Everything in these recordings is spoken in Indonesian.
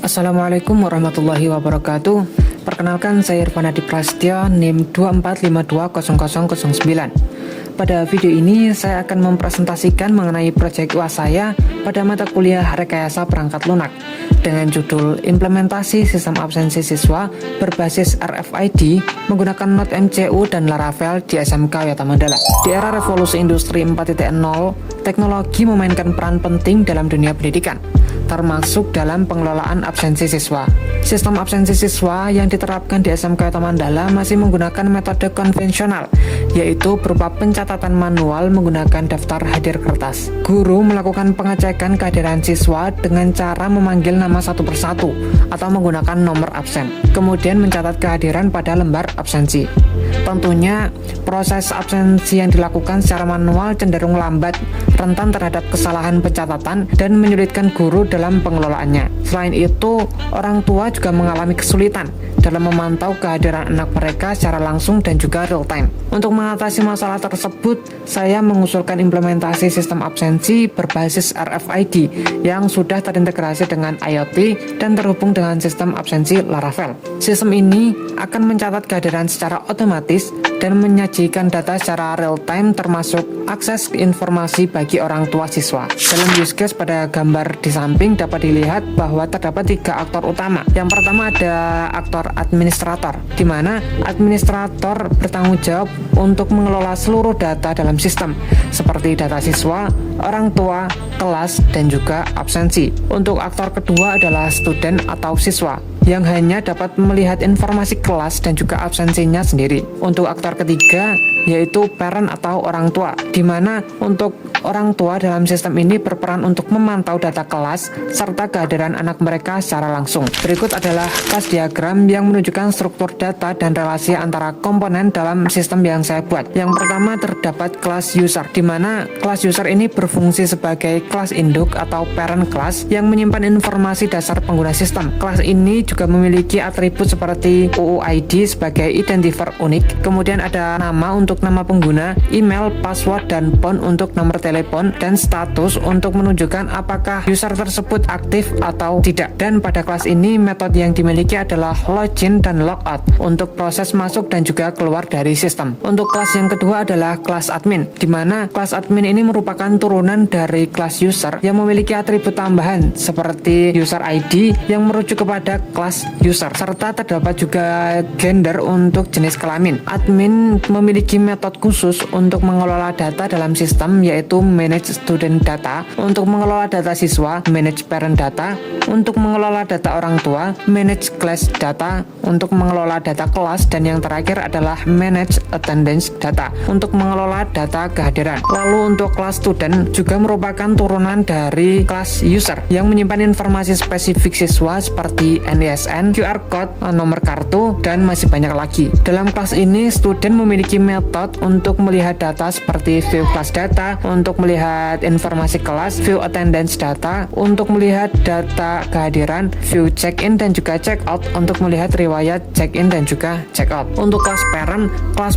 Assalamualaikum warahmatullahi wabarakatuh. Perkenalkan, saya Irfan Adi Prasetyo, NIM 24520009. Pada video ini saya akan mempresentasikan mengenai proyek UAS saya pada mata kuliah Rekayasa Perangkat Lunak dengan judul Implementasi Sistem Absensi Siswa Berbasis RFID menggunakan Node MCU dan Laravel di SMK Yata Mandala. Di era revolusi industri 4.0, teknologi memainkan peran penting dalam dunia pendidikan, termasuk dalam pengelolaan absensi siswa. Sistem absensi siswa yang diterapkan di SMK Yata Mandala masih menggunakan metode konvensional, yaitu berupa pencatatan manual menggunakan daftar hadir kertas. Guru melakukan pengecekan kehadiran siswa dengan cara memanggil nama satu persatu atau menggunakan nomor absen, kemudian mencatat kehadiran pada lembar absensi. Tentunya, proses absensi yang dilakukan secara manual cenderung lambat, rentan terhadap kesalahan pencatatan, dan menyulitkan guru dalam pengelolaannya. Selain itu, orang tua juga mengalami kesulitan dalam memantau kehadiran anak mereka secara langsung dan juga real time. Untuk mengatasi masalah tersebut, saya mengusulkan implementasi sistem absensi berbasis RFID yang sudah terintegrasi dengan IoT dan terhubung dengan sistem absensi Laravel. Sistem ini akan mencatat kehadiran secara otomatis dan menyajikan data secara real time, termasuk akses informasi bagi orang tua siswa. Dalam use case pada gambar di samping dapat dilihat bahwa terdapat 3 aktor utama. Yang pertama ada aktor administrator, di mana administrator bertanggung jawab untuk mengelola seluruh data dalam sistem, seperti data siswa, orang tua, kelas, dan juga absensi. Untuk aktor kedua adalah student atau siswa, yang hanya dapat melihat informasi kelas dan juga absensinya sendiri. Untuk aktor ketiga yaitu parent atau orang tua, di mana untuk orang tua dalam sistem ini berperan untuk memantau data kelas serta kehadiran anak mereka secara langsung. Berikut adalah kelas diagram yang menunjukkan struktur data dan relasi antara komponen dalam sistem yang saya buat. Yang pertama terdapat kelas user, di mana kelas user ini berfungsi sebagai kelas induk atau parent class yang menyimpan informasi dasar pengguna sistem. Kelas ini juga memiliki atribut seperti UUID sebagai identifier unik, kemudian ada nama untuk nama pengguna, email, password, dan PON untuk nomor telepon, dan status untuk menunjukkan apakah user tersebut aktif atau tidak. Dan pada kelas ini metode yang dimiliki adalah login dan logout untuk proses masuk dan juga keluar dari sistem. Untuk kelas yang kedua adalah kelas admin, di mana kelas admin ini merupakan turunan dari kelas user yang memiliki atribut tambahan seperti user ID yang merujuk kepada kelas user, serta terdapat juga gender untuk jenis kelamin. Admin memiliki metode khusus untuk mengelola data dalam sistem, yaitu manage student data, untuk mengelola data siswa, manage parent data, untuk mengelola data orang tua, manage class data, untuk mengelola data kelas, dan yang terakhir adalah manage attendance data, untuk mengelola data kehadiran. Lalu untuk kelas student juga merupakan turunan dari kelas user yang menyimpan informasi spesifik siswa seperti NISN, QR code, nomor kartu, dan masih banyak lagi. Dalam kelas ini, student memiliki metode untuk melihat data seperti view class data, untuk melihat informasi kelas, view attendance data, untuk melihat data kehadiran, view check-in dan juga check-out, untuk melihat riwayat check-in dan juga check-out. Untuk kelas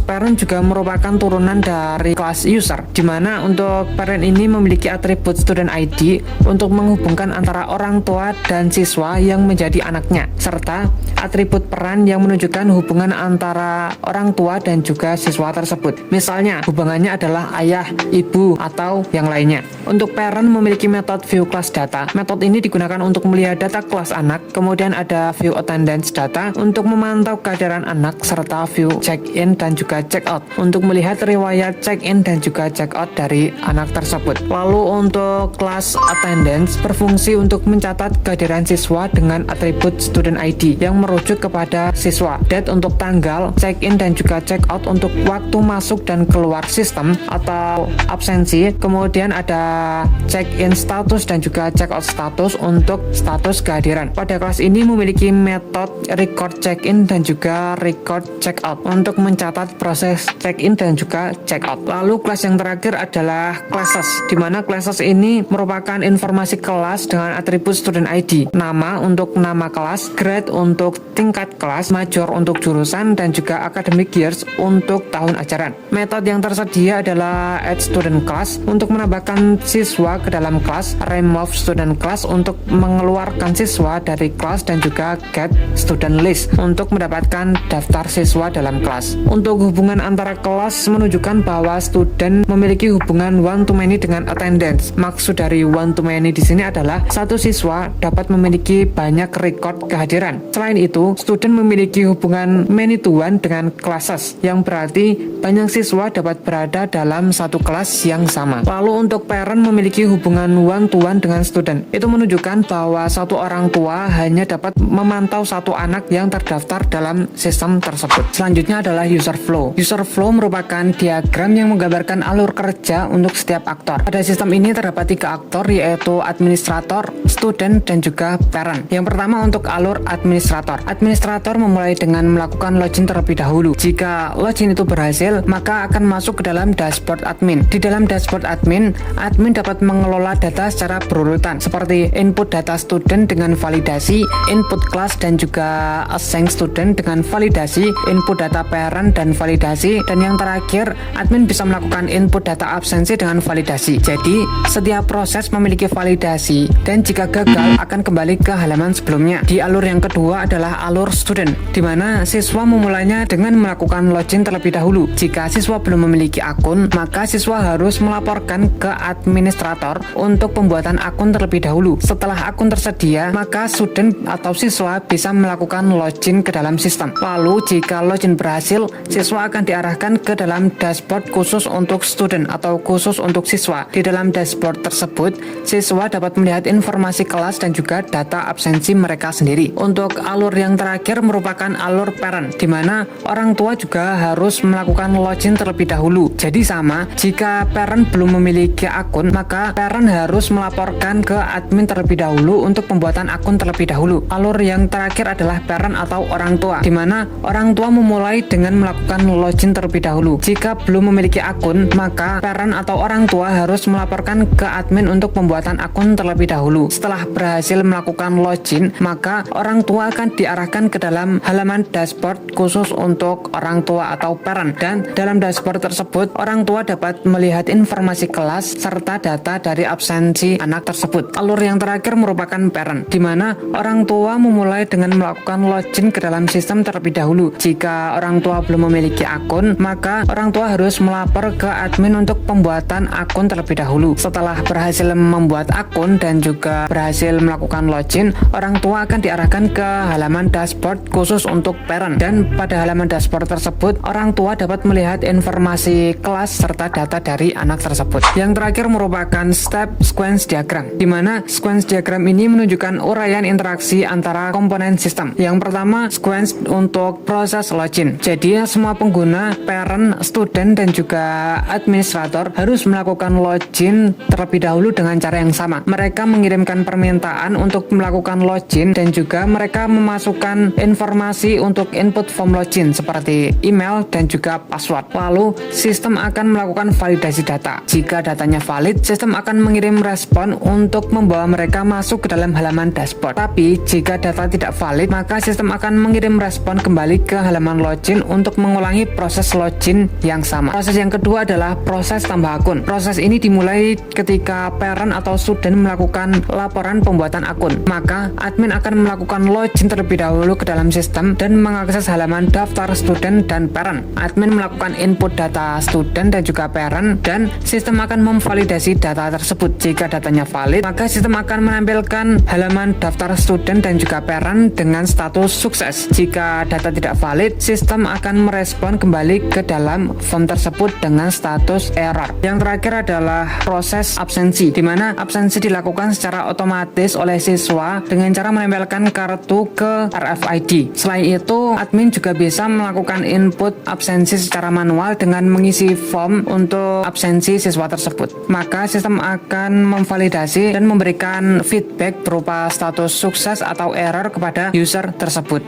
parent juga merupakan turunan dari kelas user, di mana untuk parent ini memiliki atribut student ID untuk menghubungkan antara orang tua dan siswa yang menjadi anaknya, serta atribut peran yang menunjukkan hubungan antara orang tua dan juga siswa tersebut. Misalnya, hubungannya adalah ayah, ibu, atau yang lainnya. Untuk parent memiliki metode view class data. Metode ini digunakan untuk melihat data kelas anak, kemudian ada view attendance data untuk memantau kehadiran anak, serta view check-in dan juga check-out untuk melihat riwayat check-in dan juga check-out dari anak tersebut. Lalu untuk kelas attendance berfungsi untuk mencatat kehadiran siswa dengan atribut student ID yang merujuk kepada siswa, date untuk tanggal, check-in dan juga check-out untuk waktu masuk dan keluar sistem atau absensi, kemudian ada check-in status dan juga check-out status untuk status kehadiran. Pada kelas ini memiliki metode record check-in dan juga record check-out untuk mencatat proses check-in dan juga check-out. Lalu kelas yang terakhir adalah classes, di mana classes ini merupakan informasi kelas dengan atribut student ID, nama untuk nama kelas, grade untuk tingkat kelas, major untuk jurusan, dan juga academic years untuk tahun ajaran. Metode yang tersedia adalah add student class untuk menambahkan siswa ke dalam kelas, remove student class untuk mengeluarkan siswa dari kelas, dan juga get student list untuk mendapatkan daftar siswa dalam kelas. Untuk hubungan antara kelas menunjukkan bahwa student memiliki hubungan one to many dengan attendance. Maksud dari one to many di sini adalah satu siswa dapat memiliki banyak record kehadiran. Selain itu, student memiliki hubungan many to one dengan classes, yang berarti banyak siswa dapat berada dalam satu kelas yang sama. Lalu untuk parent memiliki hubungan one to one dengan student. Itu menunjukkan bahwa satu orang tua hanya dapat memantau satu anak yang terdaftar dalam sistem tersebut. Selanjutnya adalah user flow. User flow merupakan diagram yang menggambarkan alur kerja untuk setiap aktor. Pada sistem ini terdapat 3 aktor, yaitu administrator, student, dan juga parent. Yang pertama untuk alur administrator. Administrator memulai dengan melakukan login terlebih dahulu. Jika login itu berhasil, maka akan masuk ke dalam dashboard admin. Di dalam dashboard admin, admin dapat mengelola data secara berurutan, seperti input data student dengan validasi, input kelas, dan juga assign student dengan validasi, input data parent dan validasi, dan yang terakhir, admin bisa melakukan input data absensi dengan validasi. Jadi, setiap proses memiliki validasi, dan jika gagal akan kembali ke halaman sebelumnya. Di alur yang kedua adalah alur student, di mana siswa memulainya dengan melakukan login terlebih dahulu. Jika siswa belum memiliki akun, maka siswa harus melaporkan ke administrator untuk pembuatan akun terlebih dahulu. Setelah akun tersedia, maka student atau siswa bisa melakukan login ke dalam sistem. Lalu jika login berhasil, siswa akan diarahkan ke dalam dashboard khusus untuk student atau khusus untuk siswa. Di dalam dashboard tersebut, siswa dapat melihat informasi kelas dan juga data absensi mereka sendiri. Untuk alur yang terakhir merupakan alur parent, di mana orang tua juga harus melakukan login terlebih dahulu. Jadi sama, jika parent belum memiliki akun, maka parent harus melaporkan ke admin terlebih dahulu untuk pembuatan akun terlebih dahulu. Alur yang terakhir adalah parent atau orang tua, di mana orang tua memulai dengan melakukan login terlebih dahulu. Jika belum memiliki akun, maka parent atau orang tua harus melaporkan ke admin untuk pembuatan akun terlebih dahulu. Setelah berhasil melakukan login, maka orang tua akan diarahkan ke dalam halaman dashboard khusus untuk orang tua atau parent, dan dalam dashboard tersebut orang tua dapat melihat informasi kelas serta data dari absensi anak tersebut. Alur yang terakhir merupakan parent, di mana orang tua memulai dengan melakukan login ke dalam sistem terlebih dahulu. Jika orang tua belum memiliki akun, maka orang tua harus melapor ke admin untuk pembuatan akun terlebih dahulu. Setelah berhasil membuat akun dan juga berhasil melakukan login, orang tua akan diarahkan ke halaman dashboard khusus untuk parent, dan pada halaman dashboard tersebut orang tua dapat melihat informasi kelas serta data dari anak tersebut. Yang terakhir merupakan step sequence diagram, di mana sequence diagram ini menunjukkan uraian interaksi antara komponen sistem. Yang pertama, sequence untuk proses login. Jadi semua pengguna, parent, student, dan juga administrator harus melakukan login terlebih dahulu dengan cara yang sama. Mereka mengirimkan permintaan untuk melakukan login, dan juga mereka memasukkan informasi untuk input form login seperti email dan juga password. Lalu sistem akan melakukan validasi data. Jika datanya valid, sistem akan mengirim respon untuk membawa mereka masuk ke dalam halaman dashboard. Tapi jika data tidak valid, maka sistem akan mengirim respon kembali ke halaman login untuk mengulangi proses login yang sama. Proses yang kedua adalah proses tambah akun. Proses ini dimulai ketika parent atau student melakukan laporan pembuatan akun. Maka admin akan melakukan login terlebih dahulu ke dalam sistem dan mengakses halaman daftar student dan parent. Admin melakukan input data student dan juga parent, dan sistem akan memvalidasi data tersebut. Jika datanya valid, maka sistem akan menampilkan halaman daftar student dan juga parent dengan status sukses. Jika data tidak valid, sistem akan merespon kembali ke dalam form tersebut dengan status error. Yang terakhir adalah proses absensi, di mana absensi dilakukan secara otomatis oleh siswa dengan cara menempelkan kartu ke RFID. Selain itu, admin juga bisa melakukan input absensi secara manual dengan mengisi form untuk absensi siswa tersebut. Maka sistem akan memvalidasi dan memberikan feedback berupa status sukses atau error kepada user tersebut.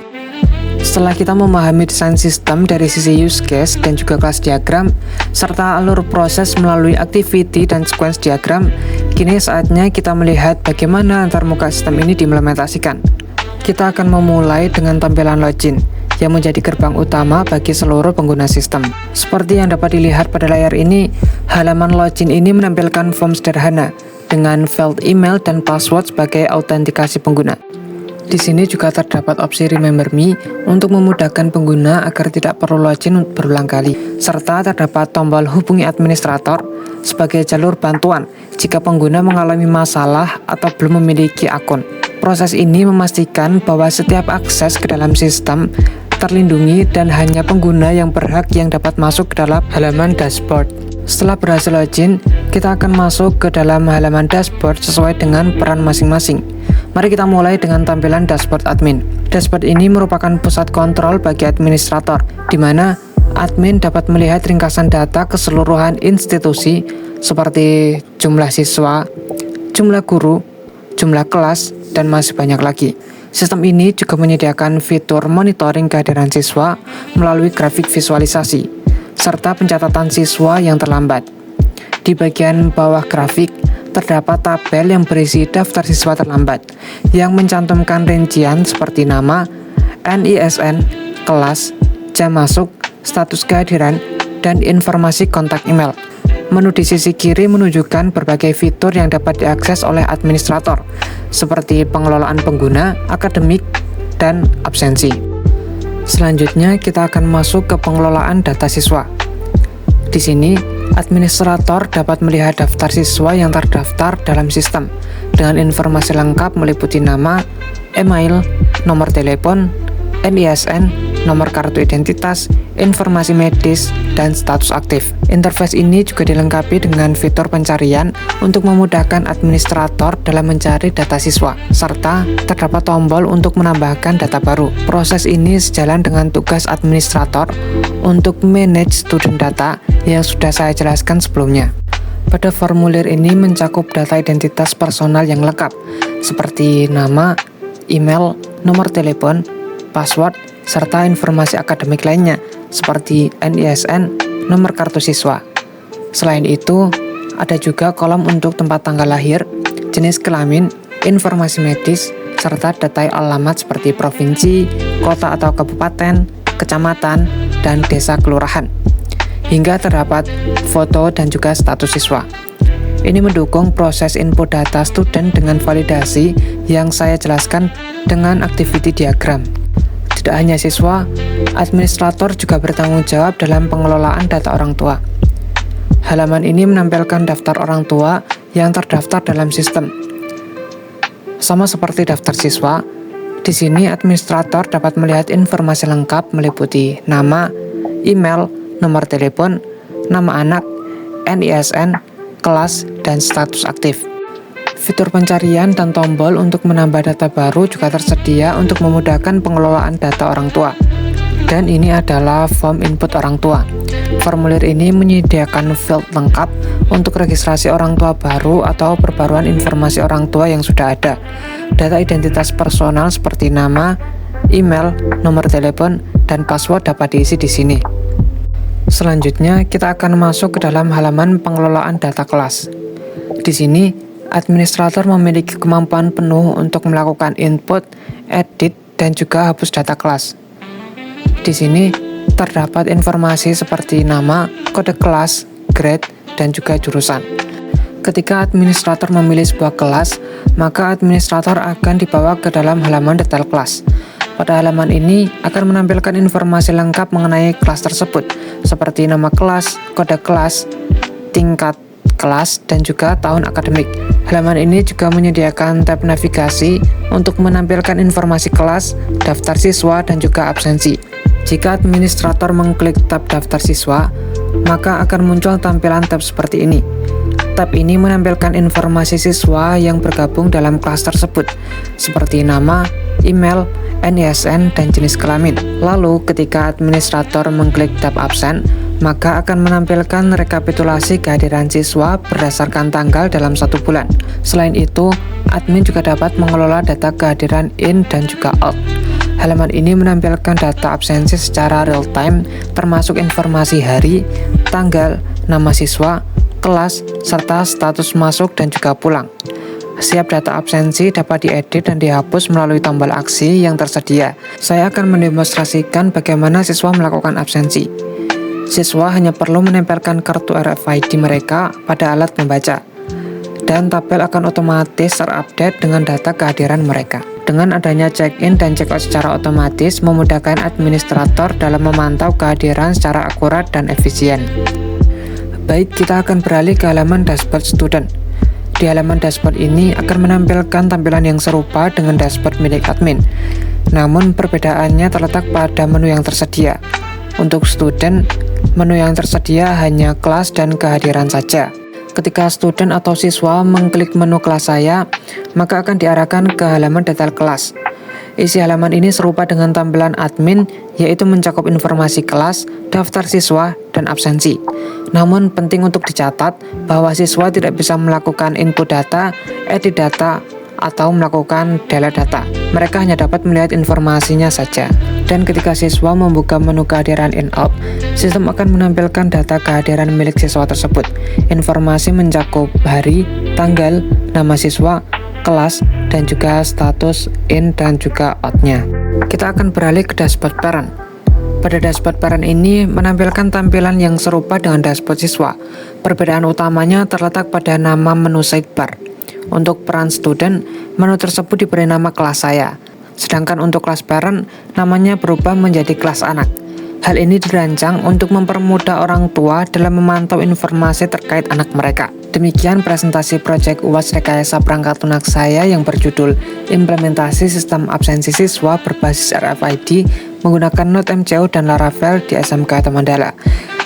Setelah kita memahami desain sistem dari sisi use case dan juga kelas diagram, serta alur proses melalui activity dan sequence diagram, kini saatnya kita melihat bagaimana antarmuka sistem ini diimplementasikan. Kita akan memulai dengan tampilan login, yang menjadi gerbang utama bagi seluruh pengguna sistem. Seperti yang dapat dilihat pada layar ini, halaman login ini menampilkan form sederhana, dengan field email dan password sebagai autentikasi pengguna. Di sini juga terdapat opsi Remember Me untuk memudahkan pengguna agar tidak perlu login berulang kali, serta terdapat tombol hubungi administrator sebagai jalur bantuan jika pengguna mengalami masalah atau belum memiliki akun. Proses ini memastikan bahwa setiap akses ke dalam sistem terlindungi dan hanya pengguna yang berhak yang dapat masuk ke dalam halaman dashboard. Setelah berhasil login, kita akan masuk ke dalam halaman dashboard sesuai dengan peran masing-masing. Mari kita mulai dengan tampilan dashboard admin. Dashboard ini merupakan pusat kontrol bagi administrator, di mana admin dapat melihat ringkasan data keseluruhan institusi seperti jumlah siswa, jumlah guru, jumlah kelas, dan masih banyak lagi. Sistem ini juga menyediakan fitur monitoring kehadiran siswa melalui grafik visualisasi, serta pencatatan siswa yang terlambat. Di bagian bawah grafik, terdapat tabel yang berisi daftar siswa terlambat, yang mencantumkan rincian seperti nama, NISN, kelas, jam masuk, status kehadiran, dan informasi kontak email. Menu di sisi kiri menunjukkan berbagai fitur yang dapat diakses oleh administrator, seperti pengelolaan pengguna, akademik, dan absensi. Selanjutnya, kita akan masuk ke pengelolaan data siswa. Di sini, administrator dapat melihat daftar siswa yang terdaftar dalam sistem dengan informasi lengkap meliputi nama, email, nomor telepon, NISN, nomor kartu identitas, informasi medis, dan status aktif. Interface ini juga dilengkapi dengan fitur pencarian untuk memudahkan administrator dalam mencari data siswa, serta terdapat tombol untuk menambahkan data baru. Proses ini sejalan dengan tugas administrator untuk manage student data yang sudah saya jelaskan sebelumnya. Pada formulir ini mencakup data identitas personal yang lengkap, seperti nama, email, nomor telepon, password, serta informasi akademik lainnya, seperti NISN, nomor kartu siswa. Selain itu, ada juga kolom untuk tempat tanggal lahir, jenis kelamin, informasi medis, serta data alamat seperti provinsi, kota atau kabupaten, kecamatan, dan desa kelurahan. Hingga terdapat foto dan juga status siswa. Ini mendukung proses input data student dengan validasi yang saya jelaskan dengan activity diagram. Tidak hanya siswa, administrator juga bertanggung jawab dalam pengelolaan data orang tua. Halaman ini menampilkan daftar orang tua yang terdaftar dalam sistem. Sama seperti daftar siswa, di sini administrator dapat melihat informasi lengkap meliputi nama, email, nomor telepon, nama anak, NISN, kelas, dan status aktif. Fitur pencarian dan tombol untuk menambah data baru juga tersedia untuk memudahkan pengelolaan data orang tua. Dan ini adalah form input orang tua. Formulir ini menyediakan field lengkap untuk registrasi orang tua baru atau perbaruan informasi orang tua yang sudah ada. Data identitas personal seperti nama, email, nomor telepon, dan password dapat diisi di sini. Selanjutnya, kita akan masuk ke dalam halaman pengelolaan data kelas. Di sini, administrator memiliki kemampuan penuh untuk melakukan input, edit, dan juga hapus data kelas. Di sini, terdapat informasi seperti nama, kode kelas, grade, dan juga jurusan. Ketika administrator memilih sebuah kelas, maka administrator akan dibawa ke dalam halaman detail kelas. Pada halaman ini akan menampilkan informasi lengkap mengenai kelas tersebut, seperti nama kelas, kode kelas, tingkat kelas, dan juga tahun akademik. Halaman ini juga menyediakan tab navigasi untuk menampilkan informasi kelas, daftar siswa, dan juga absensi. Jika administrator mengklik tab daftar siswa, maka akan muncul tampilan tab seperti ini. Tab ini menampilkan informasi siswa yang bergabung dalam kelas tersebut, seperti nama, email, NISN, dan jenis kelamin. Lalu, ketika administrator mengklik tab absen, maka akan menampilkan rekapitulasi kehadiran siswa berdasarkan tanggal dalam 1 bulan. Selain itu, admin juga dapat mengelola data kehadiran in dan juga out. Halaman ini menampilkan data absensi secara real time, termasuk informasi hari, tanggal, nama siswa, kelas, serta status masuk dan juga pulang. Setiap data absensi dapat diedit dan dihapus melalui tombol aksi yang tersedia. Saya akan mendemonstrasikan bagaimana siswa melakukan absensi. Siswa hanya perlu menempelkan kartu RFID mereka pada alat membaca, dan tabel akan otomatis terupdate dengan data kehadiran mereka. Dengan adanya check-in dan check-out secara otomatis, memudahkan administrator dalam memantau kehadiran secara akurat dan efisien. Baik, kita akan beralih ke halaman dashboard student. Di halaman dashboard ini akan menampilkan tampilan yang serupa dengan dashboard milik admin. Namun perbedaannya terletak pada menu yang tersedia. Untuk student, menu yang tersedia hanya kelas dan kehadiran saja. Ketika student atau siswa mengklik menu kelas saya, maka akan diarahkan ke halaman detail kelas. Isi halaman ini serupa dengan tampilan admin, yaitu mencakup informasi kelas, daftar siswa, dan absensi. Namun penting untuk dicatat bahwa siswa tidak bisa melakukan input data, edit data, atau melakukan delete data. Mereka hanya dapat melihat informasinya saja. Dan ketika siswa membuka menu kehadiran in-out, sistem akan menampilkan data kehadiran milik siswa tersebut. Informasi mencakup hari, tanggal, nama siswa, kelas, dan juga status in dan juga out-nya. Kita akan beralih ke dashboard parent. Pada dashboard parent ini menampilkan tampilan yang serupa dengan dashboard siswa. Perbedaan utamanya terletak pada nama menu sidebar. Untuk peran student, menu tersebut diberi nama kelas saya. Sedangkan untuk kelas parent, namanya berubah menjadi kelas anak. Hal ini dirancang untuk mempermudah orang tua dalam memantau informasi terkait anak mereka. Demikian presentasi proyek UAS rekayasa perangkat lunak saya yang berjudul Implementasi Sistem Absensi Siswa Berbasis RFID menggunakan Node MCU dan Laravel di SMK Mandala.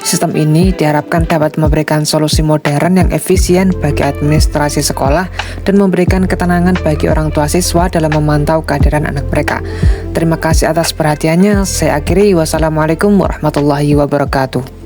Sistem ini diharapkan dapat memberikan solusi modern yang efisien bagi administrasi sekolah dan memberikan ketenangan bagi orang tua siswa dalam memantau kehadiran anak mereka. Terima kasih atas perhatiannya. Saya akhiri. Wassalamualaikum warahmatullahi wabarakatuh.